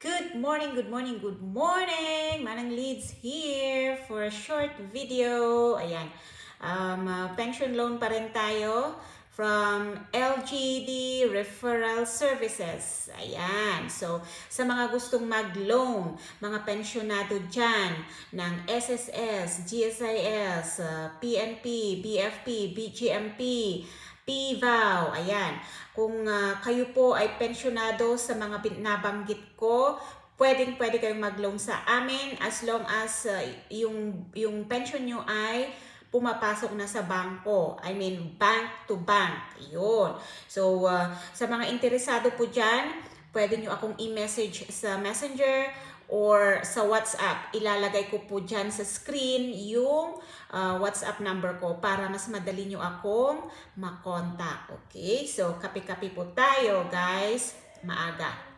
Good morning, good morning, good morning! Manang Leads here for a short video. Ayan, pension loan pa rin tayo from LGD Referral Services. Ayan, so sa mga gustong mag-loan, mga pensyonado dyan ng SSS, GSIS, PNP, BFP, BGMP, PVAW, ayan. Kung kayo po ay pensyonado sa mga nabanggit ko, pwede kayong mag-loan sa amin as long as yung pension nyo ay pumapasok na sa bangko. I mean, bank to bank. Yun. So, sa mga interesado po dyan, pwede nyo akong i-message sa Messenger or sa WhatsApp. Ilalagay ko po dyan sa screen yung WhatsApp number ko para mas madali nyo akong makontak. Okay? So, kape-kape po tayo, guys. Maaga.